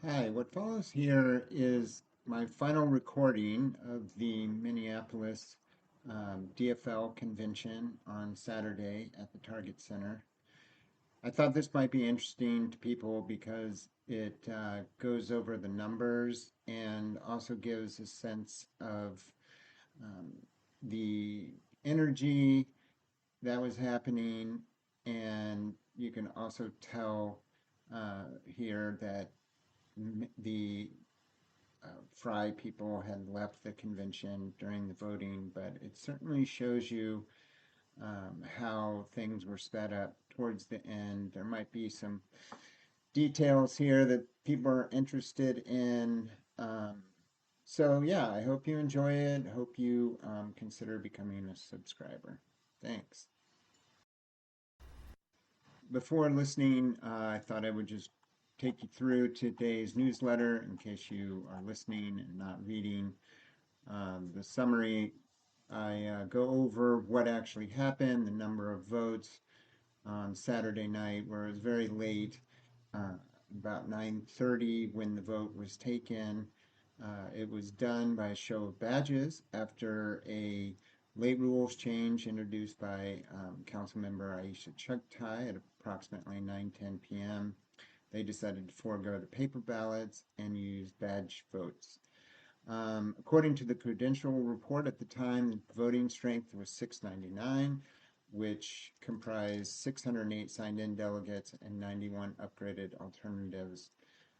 Hi, what follows here is my final recording of the Minneapolis DFL convention on Saturday at the Target Center. I thought this might be interesting to people because it goes over the numbers and also gives a sense of um, the energy that was happening. And you can also tell here that the Fry people had left the convention during the voting, but it certainly shows you how things were sped up towards the end. There might be some details here that people are interested in. Um, so, yeah, I hope you enjoy it. Hope you consider becoming a subscriber. Thanks. Before listening, I thought I would just take you through today's newsletter in case you are listening and not reading. The summary, I go over what actually happened, the number of votes on Saturday night, where it was very late, uh, about 9:30 when the vote was taken. It was done by a show of badges after a late rules change introduced by Council Member Aisha Chughtai at approximately 9:10 p.m. They decided to forego the paper ballots and use badge votes. According to the credential report at the time, the voting strength was 699, which comprised 608 signed-in delegates and 91 upgraded alternatives.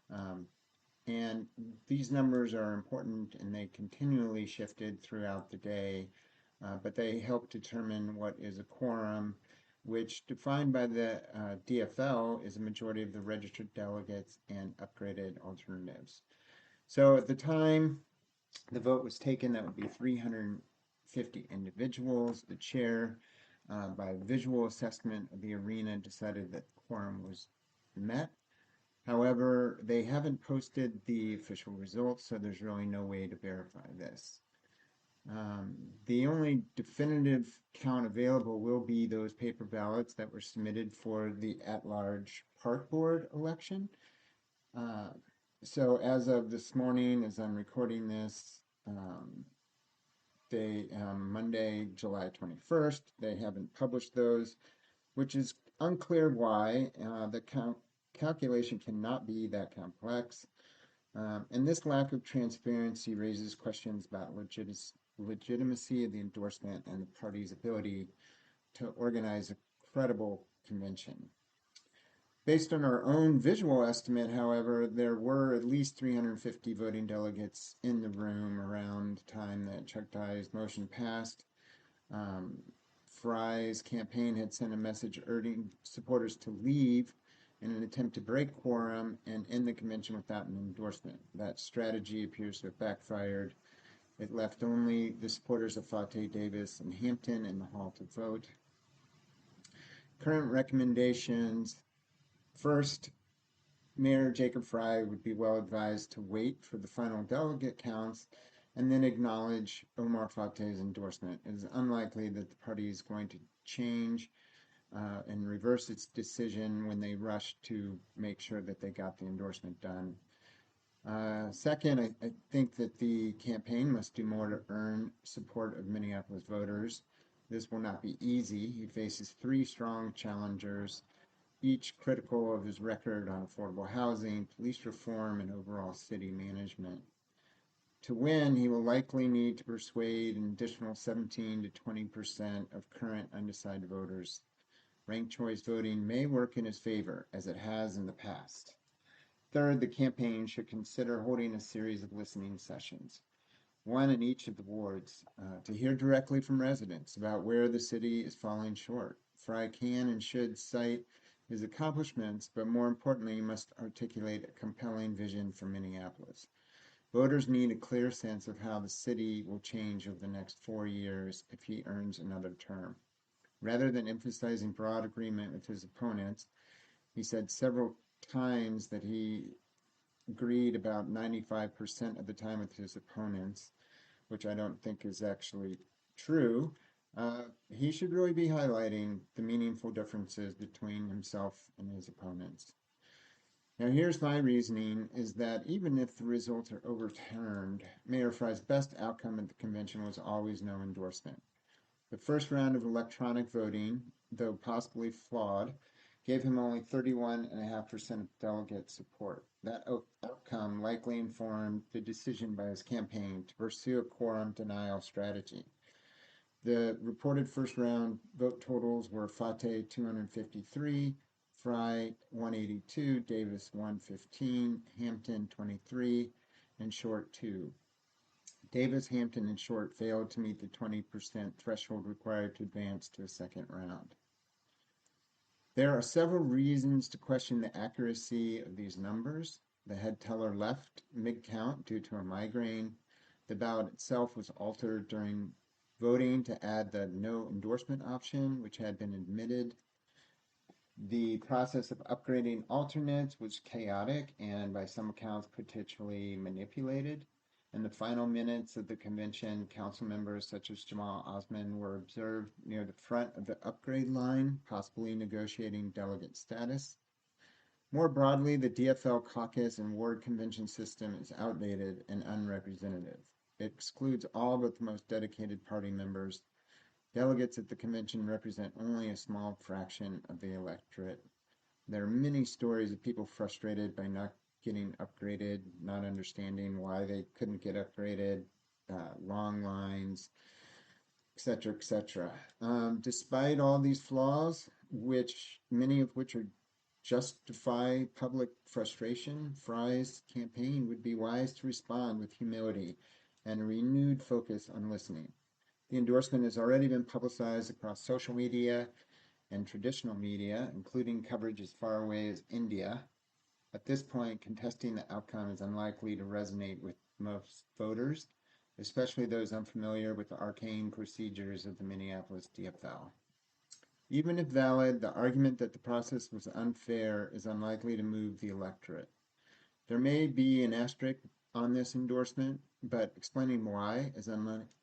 Um, and these numbers are important and they continually shifted throughout the day, but they help determine what is a quorum, which defined by the DFL is a majority of the registered delegates and upgraded alternatives. So at the time, the vote was taken, that would be 350 individuals. The chair, by visual assessment of the arena, decided that quorum was met. However, they haven't posted the official results, so there's really no way to verify this. The only definitive count available will be those paper ballots that were submitted for the at-large park board election. Uh, so as of this morning, as I'm recording this, Monday, July 21st. They haven't published those, which is unclear why. The calculation cannot be that complex. And this lack of transparency raises questions about legitimacy of the endorsement and the party's ability to organize a credible convention. Based on our own visual estimate, however, there were at least 350 voting delegates in the room around the time that Chughtai motion passed. Um, Fry's campaign had sent a message urging supporters to leave in an attempt to break quorum and end the convention without an endorsement. That strategy appears to have backfired. It left only the supporters of Fateh, Davis, and Hampton in the hall to vote. Current recommendations. First, Mayor Jacob Fry would be well advised to wait for the final delegate counts and then acknowledge Omar Fateh's endorsement. It is unlikely that the party is going to change and reverse its decision when they rush to make sure that they got the endorsement done. Second, I think that the campaign must do more to earn support of Minneapolis voters. This will not be easy. He faces three strong challengers, each critical of his record on affordable housing, police reform, and overall city management. To win, he will likely need to persuade an additional 17 to 20% of current undecided voters. Ranked choice voting may work in his favor, as it has in the past. Third, the campaign should consider holding a series of listening sessions, one in each of the wards, to hear directly from residents about where the city is falling short. Fry can and should cite his accomplishments, but more importantly, he must articulate a compelling vision for Minneapolis. Voters need a clear sense of how the city will change over the next 4 years if he earns another term. Rather than emphasizing broad agreement with his opponents, he said several times that he agreed about 95% of the time with his opponents, which I don't think is actually true. He should really be highlighting the meaningful differences between himself and his opponents. Now, here's my reasoning is that even if the results are overturned, Mayor Fry's best outcome at the convention was always no endorsement. The first round of electronic voting, though possibly flawed, gave him only 31.5% of delegate support. That outcome likely informed the decision by his campaign to pursue a quorum denial strategy. The reported first round vote totals were Fateh 253, Fry 182, Davis 115, Hampton 23, and Short 2. Davis, Hampton, and Short failed to meet the 20% threshold required to advance to a second round. There are several reasons to question the accuracy of these numbers. The head teller left mid-count due to a migraine. The ballot itself was altered during voting to add the no endorsement option, which had been admitted. The process of upgrading alternates was chaotic and by some accounts potentially manipulated. In the final minutes of the convention, council members such as Jamal Osman were observed near the front of the upgrade line, possibly negotiating delegate status. More broadly, the DFL caucus and ward convention system is outdated and unrepresentative. It excludes all but the most dedicated party members. Delegates at the convention represent only a small fraction of the electorate. There are many stories of people frustrated by not getting upgraded, not understanding why they couldn't get upgraded, long lines, etc., etc. Despite all these flaws, which many of which are justify public frustration, Fry's campaign would be wise to respond with humility and a renewed focus on listening. The endorsement has already been publicized across social media and traditional media, including coverage as far away as India. At this point, contesting the outcome is unlikely to resonate with most voters, especially those unfamiliar with the arcane procedures of the Minneapolis DFL. Even if valid, the argument that the process was unfair is unlikely to move the electorate. There may be an asterisk on this endorsement, but explaining why is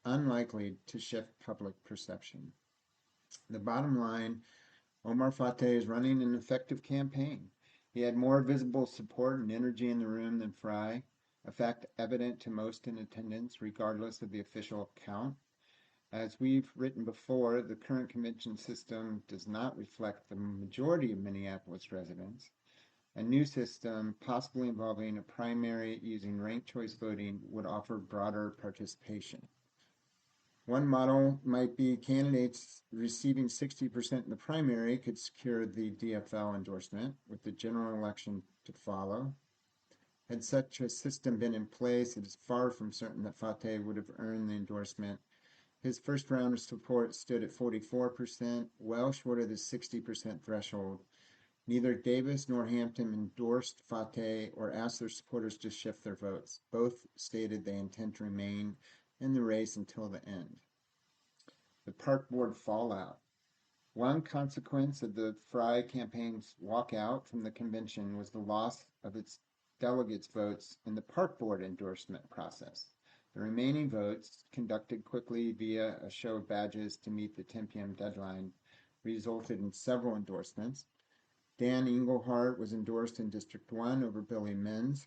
unlikely to shift public perception. The bottom line, Omar Fateh is running an effective campaign. He had more visible support and energy in the room than Fry, a fact evident to most in attendance, regardless of the official count. As we've written before, the current convention system does not reflect the majority of Minneapolis residents. A new system, possibly involving a primary using ranked choice voting, would offer broader participation. One model might be candidates receiving 60% in the primary could secure the DFL endorsement, with the general election to follow. Had such a system been in place, it is far from certain that Fateh would have earned the endorsement. His first round of support stood at 44%, well short of the 60% threshold. Neither Davis nor Hampton endorsed Fateh or asked their supporters to shift their votes. Both stated they intend to remain in the race until the end. The park board fallout. One consequence of the Fry campaign's walkout from the convention was the loss of its delegates' votes in the park board endorsement process. The remaining votes, conducted quickly via a show of badges to meet the 10 p.m. deadline, resulted in several endorsements. Dan Engelhardt was endorsed in District 1 over Billy Menz.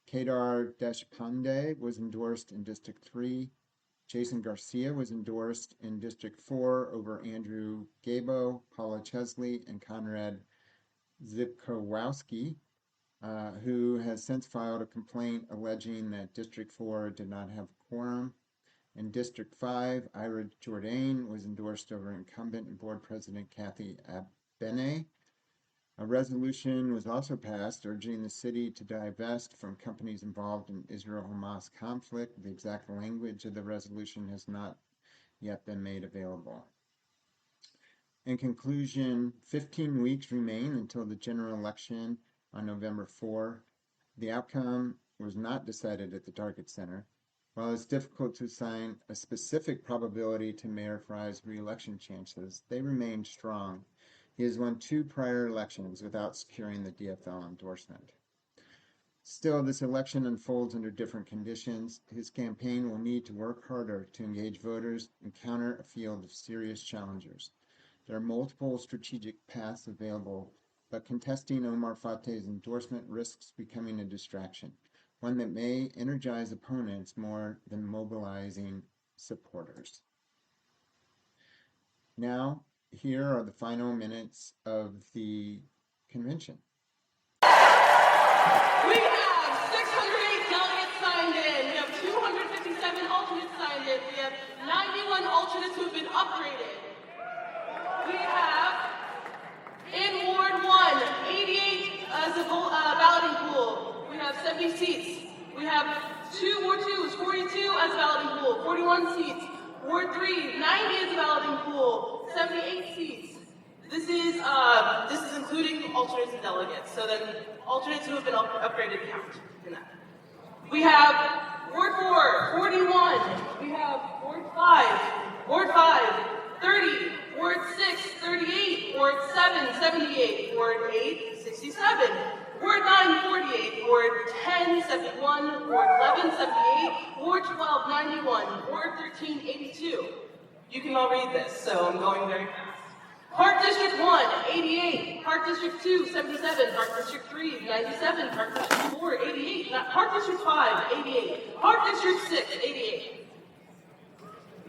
Kedar Deshpande was endorsed in District 3. Jason Garcia was endorsed in District 4 over Andrew Gabo, Paula Chesley, and Conrad Zipkowski, who has since filed a complaint alleging that District 4 did not have quorum. In District 5, Ira Jourdain was endorsed over incumbent and board president Kathy Abene. A resolution was also passed urging the city to divest from companies involved in Israel-Hamas conflict. The exact language of the resolution has not yet been made available. In conclusion, 15 weeks remain until the general election on November 4. The outcome was not decided at the Target Center. While it's difficult to assign a specific probability to Mayor Fry's re-election chances, they remain strong. He has won 2 prior elections without securing the DFL endorsement. Still, this election unfolds under different conditions. His campaign will need to work harder to engage voters and counter a field of serious challengers. There are multiple strategic paths available but contesting Omar Fateh's endorsement risks becoming a distraction, one that may energize opponents more than mobilizing supporters. Now, here are the final minutes of the convention. We have 608 delegates signed in. We have 257 alternates signed in. We have 91 alternates who have been upgraded. We have, in Ward 1, 88 as a balloting pool. We have 70 seats. We have Ward 2 is 42 as a balloting pool, 41 seats. Ward 3, 90 as a balloting pool, 78 seats. This is including alternates and delegates, so then alternates who have been upgraded count in that. We have Ward 4, 41. We have Ward 5, 30. Ward 6, 38. Ward 7, 78. Ward 8, 67. Ward 9, 48. Ward 10, 71. Ward 11, 78. Ward 12, 91. Ward 13, 82. You can all read this, so I'm going very fast. Park District 1, 88. Park District 2, 77. Park District 3, 97. Park District 4, 88. Park District 5, 88. Park District 6, 88.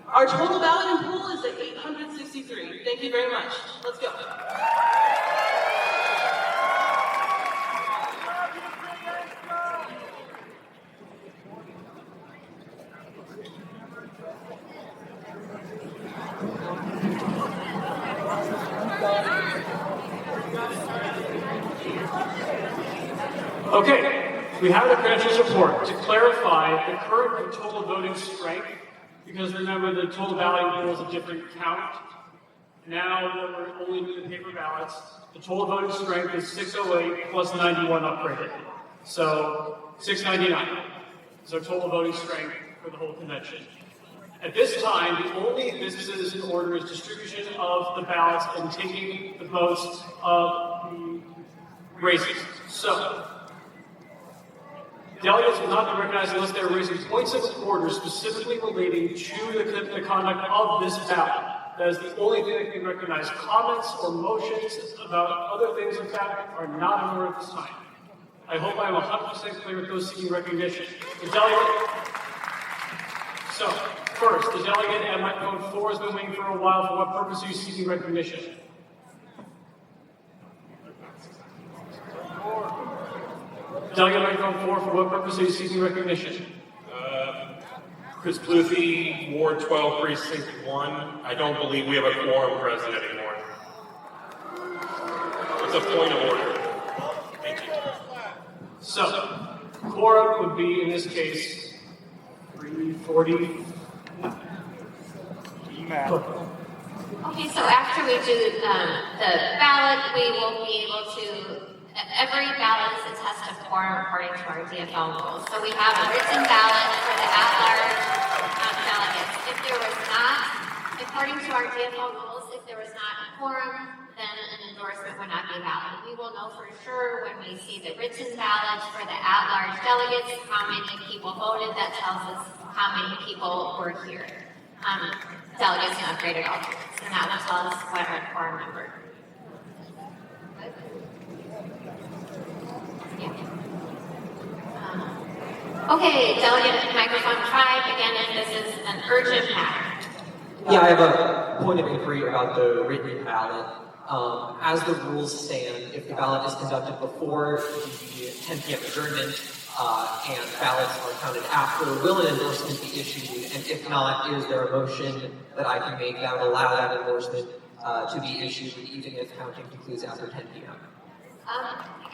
Our total balloting pool is at 863. Thank you very much. Let's go. Okay, we have the credentials report. To clarify, the current total voting strength, because remember the total balloting pool is a different count. Now that we're only doing the paper ballots, the total voting strength is 608 plus 91 upgraded. So 699 is our total voting strength for the whole convention. At this time, the only business in order is distribution of the ballots and taking the votes of the races. So, delegates will not be recognized unless they are raising points of order specifically relating to the conduct of this ballot. That is the only thing that can be recognized. Comments or motions about other things like that are not in order at this time. I hope I am 100% clear with those seeking recognition. The delegate. So, first, the delegate at microphone 4 has been waiting for a while. For what purpose are you seeking recognition? Delegate microphone 4, for what purpose are you seeking recognition? Chris Bluthie, Ward 12, Precinct 1. I don't believe we have a quorum present anymore. It's a point of order. Thank you. So, quorum would be, in this case, 340. Okay, so after we do the ballot, we will be able to, every ballot is a test of quorum according to our DFL rules. So we have a written ballot for the at-large delegates. If there was not, according to our DFL rules, if there was not a quorum, then an endorsement would not be valid. We will know for sure when we see the written ballot for the at-large delegates, how many people voted. That tells us how many people were here. Delegates and upgraded alternates, and that will tell us what our quorum number. Yeah. Okay, delegate microphone 5 again, and this is an urgent matter. Yeah, I have a point of inquiry about the written ballot. As the rules stand, if the ballot is conducted before the 10 p.m. adjournment and ballots are counted after, will an endorsement be issued? And if not, is there a motion that I can make that would allow that endorsement to be issued even if counting concludes after 10 p.m.?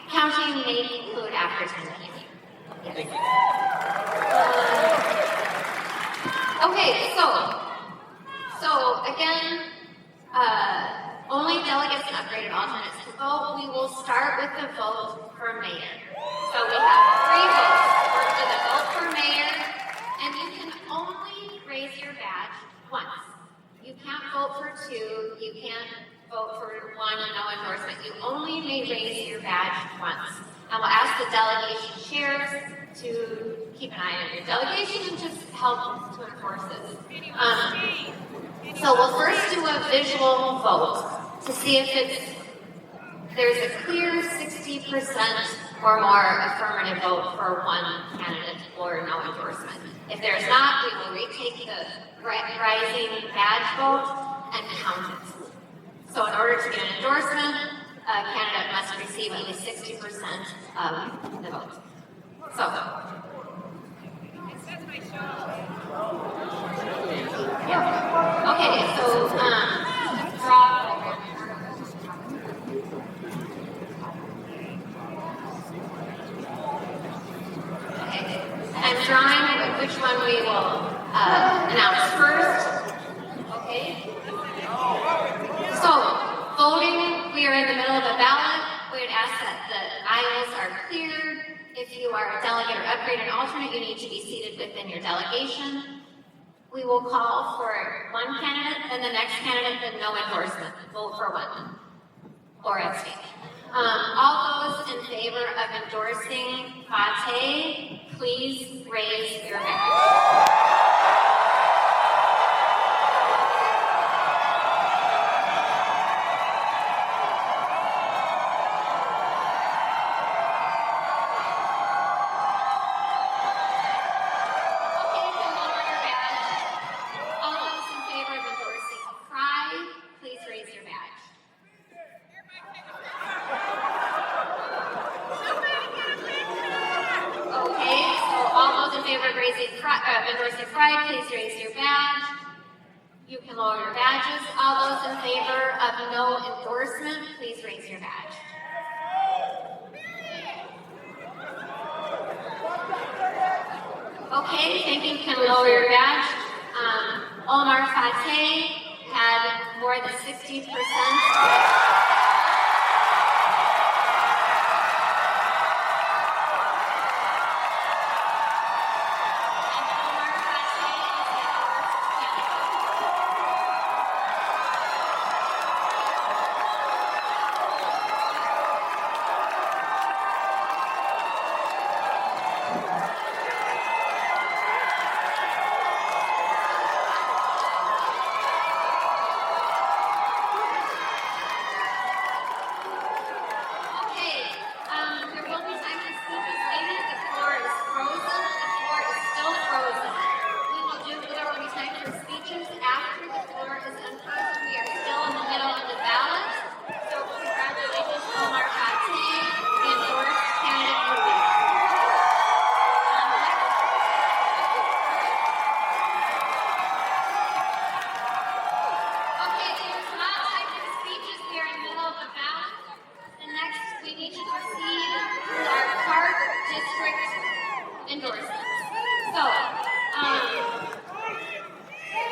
Counting may conclude after 10 p.m. Yes. Thank you. Okay, so again, only delegates and upgraded alternates to vote. We will start with the vote for mayor. So we have 3 votes. We're for the vote for mayor, and you can only raise your badge once. You can't vote for 2. You can't vote for 1, no endorsement. You only may raise your badge once. I will ask the delegation chairs to keep an eye on your delegation and just help to enforce this. So we'll first do a visual vote to see if it's there's a clear 60% or more affirmative vote for one candidate or no endorsement. If there's not, we will retake the rising badge vote and count it. So in order to get an endorsement, a candidate must receive at least 60% of the vote. So, yeah. Okay, so draw. Okay, I'm drawing which one we will announce first. Okay. So, voting, we are in the middle of a ballot. We would ask that the aisles are cleared. If you are a delegate or upgrade and alternate, you need to be seated within your delegation. We will call for one candidate, then the next candidate, then no endorsement. Vote for one. Or abstain. All those in favor of endorsing Fateh, please raise your hand. Endorsing pride, please raise your badge. You can lower your badges. All those in favor of no endorsement, please raise your badge. Okay, thank you. Can lower your badge. Omar Fateh had more than 60%.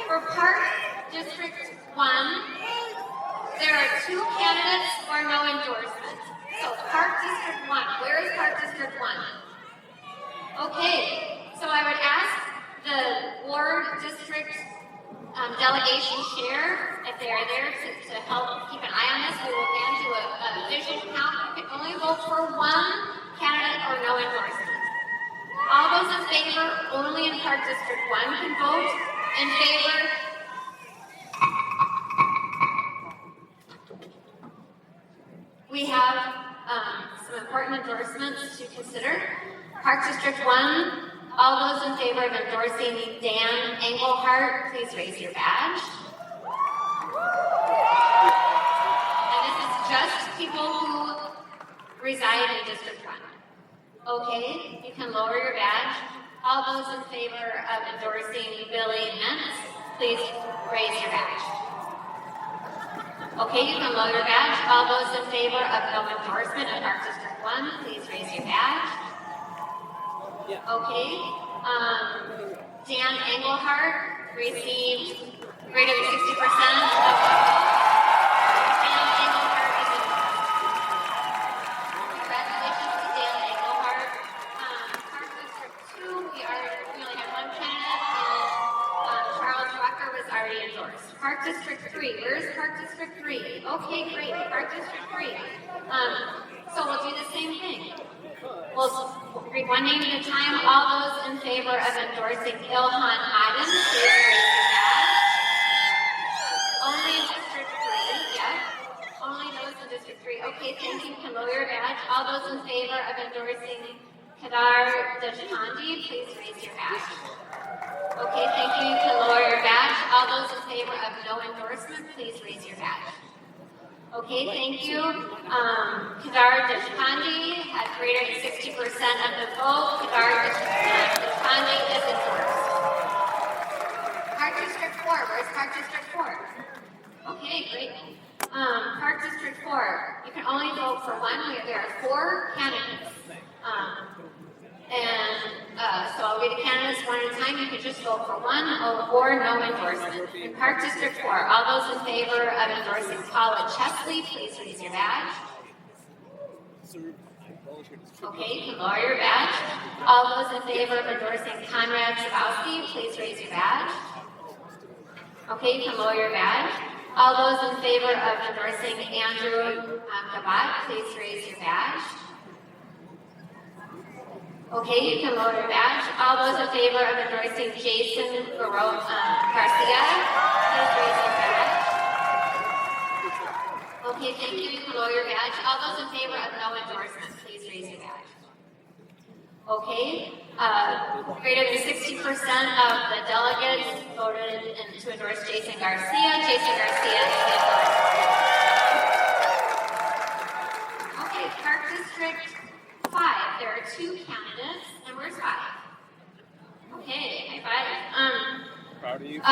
For Park District 1, there are 2 candidates or no endorsement. So Park District 1, where is Park District 1? Okay, so I would ask the Ward District delegation chair, if they are there to help keep an eye on this. We will again do a visual count. You can only vote for 1 candidate or no endorsement. All those in favor, only in Park District 1 can vote in favor. We have some important endorsements to consider. Park District 1, all those in favor of endorsing Dan Engelhardt, please raise your badge. And this is just people who reside in District 1. Okay, you can lower your badge. All those in favor of endorsing Billy Mentz, please raise your badge. Okay, you can lower your badge. All those in favor of no endorsement of Park District 1, please raise your badge. Okay, Dan Engelhardt received greater than 60% of the vote. Dan Engelhardt is in. Congratulations to Dan Engelhardt. Park District 2, we only have 1 candidate, and Charles Rucker was already endorsed. Park District 3, where's Park District 3? Okay, great, Park District 3. So we'll do the same thing. We'll read one name at a time. All those in favor of endorsing Ilhan Adams, please raise your badge. Only in District 3, yeah. Only those in District District 3. Okay, thank you. You can lower your badge. All those in favor of endorsing Kedar Deshpande, please raise your badge. Okay, thank you. You can lower your badge. All those in favor of no endorsement, please raise your badge. Okay, thank you. Kedar Deshpande had greater than 60% of the vote. Kedar Deshpande is endorsed. Park District 4, where's Park District 4? Okay, great. Park District 4, you can only vote for one. There are 4 candidates. So I'll read the candidates one at a time. You can just vote for one or no endorsement. In Park District 4, all those in favor of endorsing Paula Chesley, please raise your badge. Okay, you can lower your badge. All those in favor of endorsing Conrad Zabowski, please raise your badge. Okay, you can lower your badge. All those in favor of endorsing Andrew Gabat, please raise your badge. Okay, you can lower your badge. All those in favor of endorsing Jason Garcia, please raise your badge. Okay, thank you. You can lower your badge. All those in favor of no endorsement, please raise your badge. Okay, greater than 60% of the delegates voted to endorse Jason Garcia. Jason Garcia is endorsed. Okay, Park District 5. There are 2 candidates, and where's 5? Okay, high 5. Proud of you.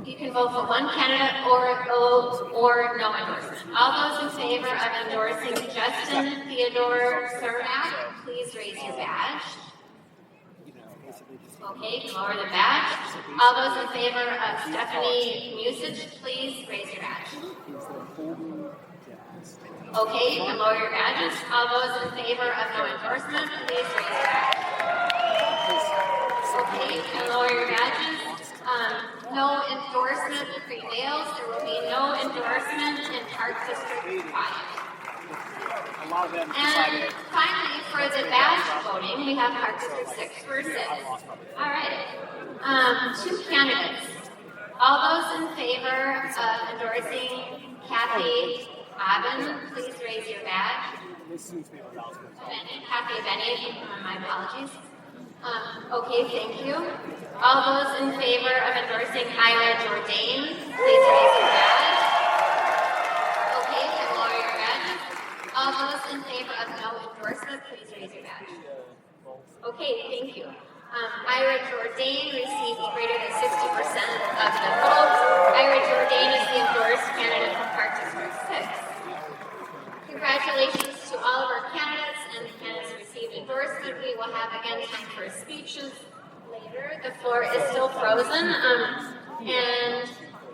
You can vote for one candidate or no endorsement. All those in favor of endorsing Justin Theodore Cermak, please raise your badge. Okay, you can lower the badge. All those in favor of Stephanie Musich, please raise your badge. Okay, you can lower your badges. All those in favor of no endorsement, please raise your badge. Okay, you can lower your badges. No endorsement prevails. There will be no endorsement in Park District 5. And finally, for the badge voting, we have Park District 6 versus. All right. 2 candidates. All those in favor of endorsing Kathy Aben, please raise your badge. Kathy Benny, my apologies. Okay, thank you. All those in favor of endorsing Ira Jourdain, please raise your badge. Okay, and lower your badges. All those in favor of no endorsement, please raise your badge. Okay, thank you. Ira Jourdain received greater than 60% of the votes. Ira Jourdain is the endorsed candidate from Park District 6. Congratulations to all of our candidates and the candidates who received endorsement. We will have again time for speeches later. The floor is still frozen. And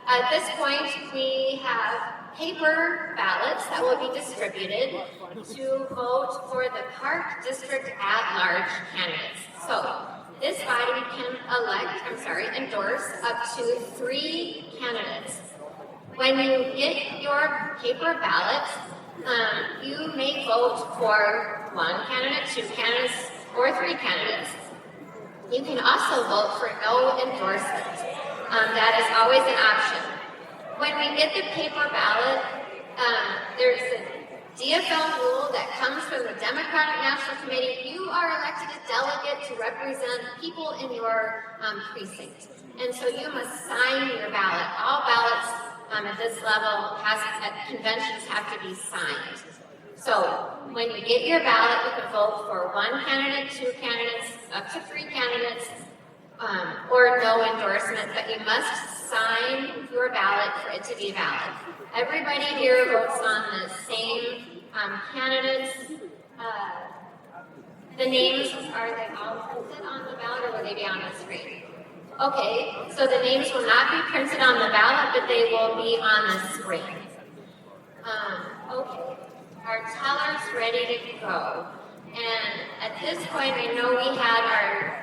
at this point, we have paper ballots that will be distributed to vote for the Park District at-large candidates. So this body can endorse up to 3 candidates. When you get your paper ballot, you may vote for 1 candidate, 2 candidates, or 3 candidates. You can also vote for no endorsement. That is always an option. When we get the paper ballot, there's a DFL rule that comes from the Democratic National Committee. You are elected a delegate to represent people in your precinct. And so you must sign your ballot. All ballots at this level at conventions have to be signed. So when you get your ballot, you can vote for 1 candidate, 2 candidates, up to 3 candidates, or no endorsement, but you must sign your ballot for it to be valid. Everybody here votes on the same candidates. The names, are they all printed on the ballot, or will they be on the screen? Okay, so the names will not be printed on the ballot, but they will be on the screen. Okay, our teller's ready to go. And at this point, I know we had our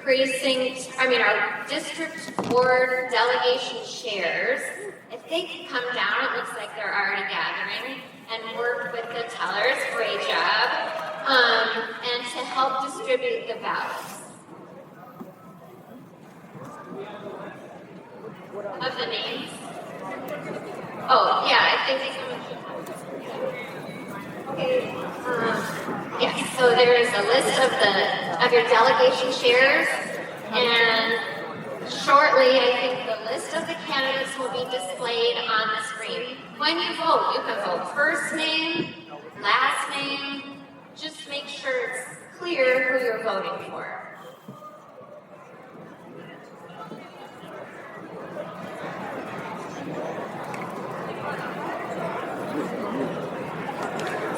our district board delegation chairs. If they can come down, it looks like they're already gathering, and work with the tellers. Great job. And to help distribute the ballots. Of the names. Oh, yeah, I think. Okay. Yes, so there is a list of your delegation chairs, and shortly, I think the list of the candidates will be displayed on the screen. When you vote, you can vote first name, last name. Just make sure it's clear who you're voting for.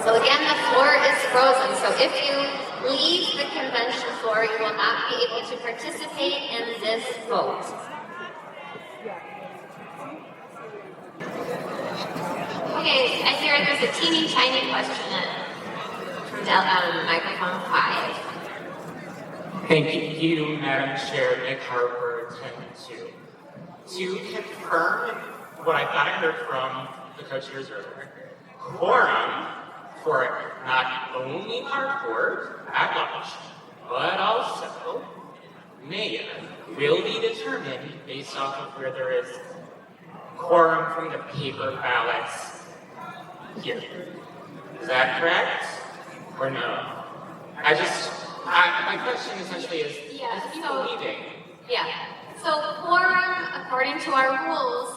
So again, the floor is frozen. So if you leave the convention floor, you will not be able to participate in this vote. Okay, I hear there's a teeny tiny question from microphone 5. Thank you, Madam Chair. Nick Harper, 10-2. To confirm what I thought I heard from the co-chairs earlier, quorum for not only our board at large, but also mayor will be determined based off of where there is quorum from the paper ballots here. Is that correct? Or no? My question essentially is, Yeah, people leaving? Yeah. So quorum, according to our rules,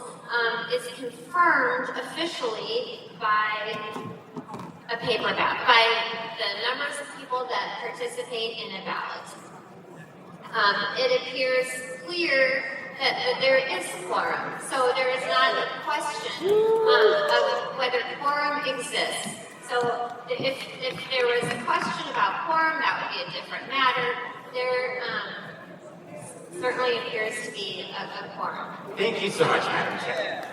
is confirmed officially by a paper ballot, by the numbers of people that participate in a ballot. It appears clear that there is quorum, so there is not a question of whether quorum exists. So if there was a question about quorum, that would be a different matter. There certainly appears to be a quorum. Thank you so much, Madam Chair.